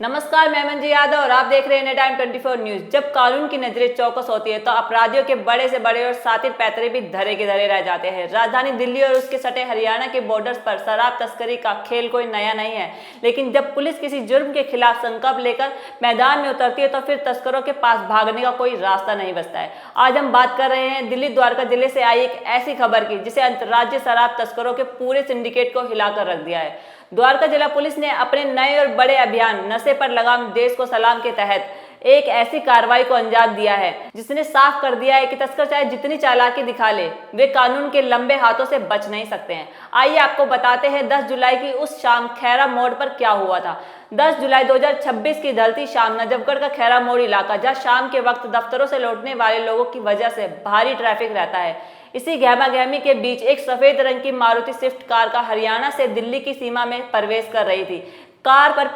नमस्कार, मैं मंजी यादव और आप देख रहे हैं टाइम 24 न्यूज। जब कानून की नजरें चौकस होती है तो अपराधियों के बड़े से बड़े और सातिर पैतरे भी धरे के धरे रह जाते हैं। राजधानी दिल्ली और उसके सटे हरियाणा के बॉर्डर्स पर शराब तस्करी का खेल कोई नया नहीं है, लेकिन जब पुलिस किसी जुर्म के खिलाफ संकल्प लेकर मैदान में उतरती है तो फिर तस्करों के पास भागने का कोई रास्ता नहीं बचता है। आज हम बात कर रहे हैं दिल्ली द्वारका जिले से आई एक ऐसी खबर की जिसे अंतर्राज्यीय शराब तस्करों के पूरे सिंडिकेट को हिलाकर रख दिया है। द्वारका जिला पुलिस ने अपने नए और बड़े अभियान नशे पर लगाम देश को सलाम के तहत एक ऐसी कार्रवाई को अंजाम दिया है जिसने साफ कर दिया है कि तस्कर चाहे जितनी चालाकी दिखा ले, वे कानून के लंबे हाथों से बच नहीं सकते हैं। आइए आपको बताते हैं 10 जुलाई की उस शाम खैरा मोड़ पर क्या हुआ था। 10 जुलाई 2026 की ढलती शाम नजफगढ़ का खैरा मोड़ इलाका, जहां शाम के वक्त दफ्तरों से लौटने वाले लोगों की वजह से भारी ट्रैफिक रहता है। इसी गहमा-गहमी के बीच एक सफेद रंग की मारुति स्विफ्ट कार का हरियाणा से दिल्ली की सीमा में प्रवेश कर रही थी। कार पर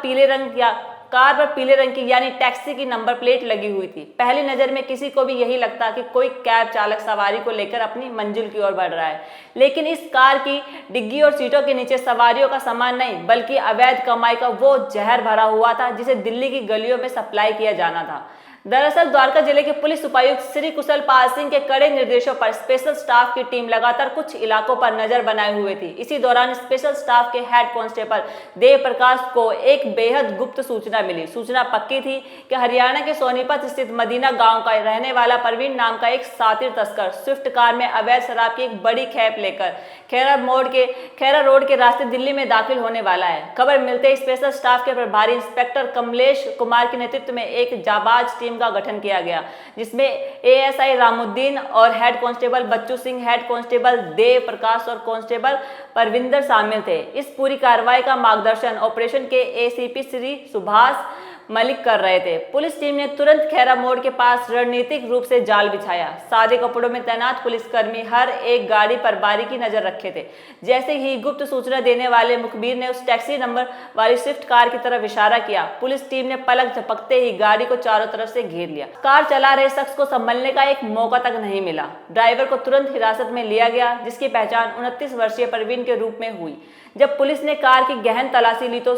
पीले रंग की यानी टैक्सी की नंबर प्लेट लगी हुई थी। पहली नजर में किसी को भी यही लगता कि कोई कैब चालक सवारी को लेकर अपनी मंजिल की ओर बढ़ रहा है, लेकिन इस कार की डिग्गी और सीटों के नीचे सवारियों का सामान नहीं बल्कि अवैध कमाई का वो जहर भरा हुआ था जिसे दिल्ली की गलियों में सप्लाई किया जाना था। दरअसल द्वारका जिले के पुलिस उपायुक्त श्री कुशल पाल सिंह के कड़े निर्देशों पर स्पेशल स्टाफ की टीम लगातार कुछ इलाकों पर नजर बनाए हुए थी। इसी दौरान स्पेशल स्टाफ के हेड कांस्टेबल देव प्रकाश को एक बेहद गुप्त सूचना मिली। सूचना पक्की थी कि हरियाणा के सोनीपत स्थित मदीना गांव का रहने वाला परवीन नाम का एक सातिर तस्कर स्विफ्ट कार में अवैध शराब की एक बड़ी खेप लेकर खैरा रोड के रास्ते दिल्ली में दाखिल होने वाला है। खबर मिलते ही स्पेशल स्टाफ के प्रभारी इंस्पेक्टर कमलेश कुमार के नेतृत्व में एक जाबाज टीम का गठन किया गया, जिसमें एएसआई रामुद्दीन और head constable Bachchu Singh, head constable Dev Prakash और कांस्टेबल परविंदर शामिल थे। इस पूरी कार्रवाई का मार्गदर्शन ऑपरेशन के एसीपी श्री सुभाष मलिक कर रहे थे। पुलिस टीम ने तुरंत खैरा मोड़ के पास रणनीतिक रूप से जाल बिछाया। सादे कपड़ों में तैनात पुलिसकर्मी हर एक गाड़ी पर बारीकी नजर रखे थे। जैसे ही गुप्त सूचना देने वाले मुखबिर ने उस टैक्सी नंबर वाली स्विफ्ट कार की तरफ इशारा किया, पुलिस टीम ने पलक झपकते ही गाड़ी को चारों तरफ से घेर लिया। कार चला रहे शख्स को संभलने का एक मौका तक नहीं मिला। ड्राइवर को तुरंत हिरासत में लिया गया, जिसकी पहचान 29 वर्षीय परवीन के रूप में हुई। जब पुलिस ने कार की गहन तलाशी ली तो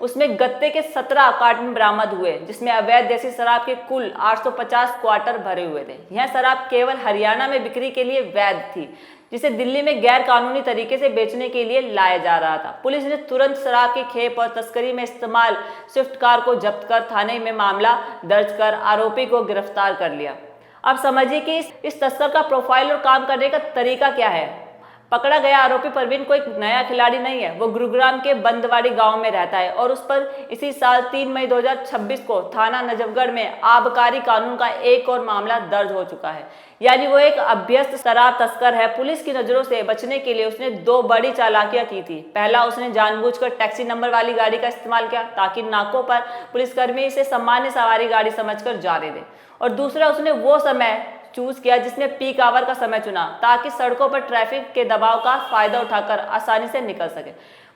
उसमें गत्ते के 17 कार्टन बरामद हुए, जिसमें अवैध देसी शराब के कुल 850 क्वार्टर भरे हुए थे। यह शराब केवल हरियाणा में बिक्री के लिए वैध थी, जिसे दिल्ली में गैर कानूनी तरीके से बेचने के लिए लाया जा रहा था। पुलिस ने तुरंत शराब की खेप और तस्करी में इस्तेमाल स्विफ्ट कार को जब्त कर थाने में मामला दर्ज कर आरोपी को गिरफ्तार कर लिया। अब समझिए कि इस तस्कर का प्रोफाइल और काम करने का तरीका क्या है। पकड़ा गया आरोपी परवीन कोई नया खिलाड़ी नहीं है। वो गुरुग्राम के बंदवाड़ी गांव में रहता है और उस पर इसी साल 3 मई 2026 को थाना नजफगढ़ में आबकारी कानून का एक और मामला दर्ज हो चुका है। यानी वो एक अभ्यस्त शराब तस्कर है। पुलिस की नजरों से बचने के लिए उसने 2 बड़ी चालाकियां की थी। पहला, उसने जानबूझकर टैक्सी नंबर वाली गाड़ी का इस्तेमाल किया ताकि नाकों पर पुलिसकर्मी इसे सामान्य सवारी गाड़ी समझकर जाने दे, और दूसरा, उसने वो समय चूज किया जिसमें पीक आवर का समय चुना ताकि सड़कों पर ट्रैफिक के दबाव का फायदा उठाकर आसानी से निकल सके।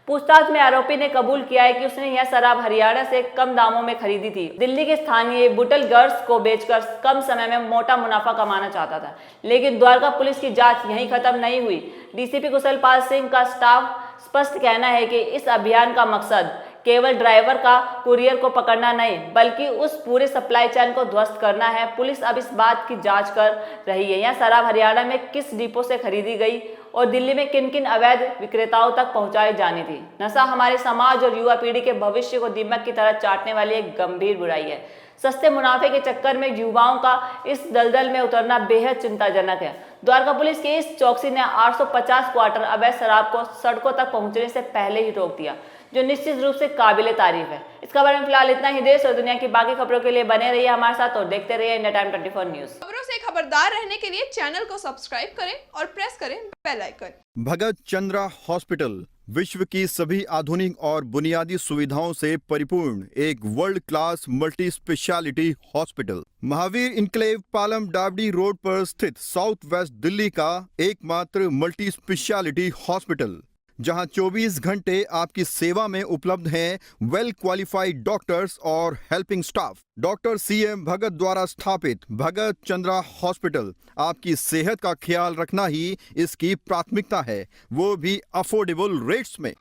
पूछताछ में आरोपी ने कबूल किया है कि उसने यह शराब हरियाणा से कम दामों में खरीदी थी। दिल्ली के स्थानीय बुटल गर्ल्स को बेचकर कम समय में मोटा मुनाफा कमाना चाहता था। लेकिन द्वारका पुलिस की जांच यहीं खत्म नहीं हुई। डीसीपी कुशल पाल सिंह का स्टाफ स्पष्ट कहना है कि इस अभियान का मकसद केवल ड्राइवर का कुरियर को पकड़ना नहीं बल्कि उस पूरे सप्लाई चेन को ध्वस्त करना है। पुलिस अब इस बात की जांच कर रही है यह शराब हरियाणा में किस डिपो से खरीदी गई और दिल्ली में किन किन अवैध विक्रेताओं तक पहुंचाई जानी थी। नशा हमारे समाज और युवा पीढ़ी के भविष्य को दीमक की तरह चाटने वाली एक गंभीर बुराई है। सस्ते मुनाफे के चक्कर में युवाओं का इस दलदल में उतरना बेहद चिंताजनक है। द्वारका पुलिस की इस चौकसी ने 850 क्वार्टर अवैध शराब को सड़कों तक पहुंचने से पहले ही रोक दिया, जो निश्चित रूप से काबिले तारीफ है। इस खबर में फिलहाल इतना ही। देश और दुनिया की बाकी खबरों के लिए बने रहिए हमारे साथ और देखते रहिए इंडिया टाइम 24 न्यूज। खबरों से खबरदार रहने के लिए चैनल को सब्सक्राइब करें और प्रेस करें बेल आइकन। भगत चंद्रा हॉस्पिटल विश्व की सभी आधुनिक और बुनियादी सुविधाओं से परिपूर्ण एक world class multi speciality hospital, Mahavir enclave Palam Dabri road पर स्थित साउथ वेस्ट दिल्ली का एकमात्र मल्टी स्पेशलिटी हॉस्पिटल, जहां 24 घंटे आपकी सेवा में उपलब्ध हैं वेल क्वालिफाइड डॉक्टर्स और हेल्पिंग स्टाफ। डॉक्टर CM भगत द्वारा स्थापित भगत चंद्रा हॉस्पिटल आपकी सेहत का ख्याल रखना ही इसकी प्राथमिकता है, वो भी अफोर्डेबल रेट्स में।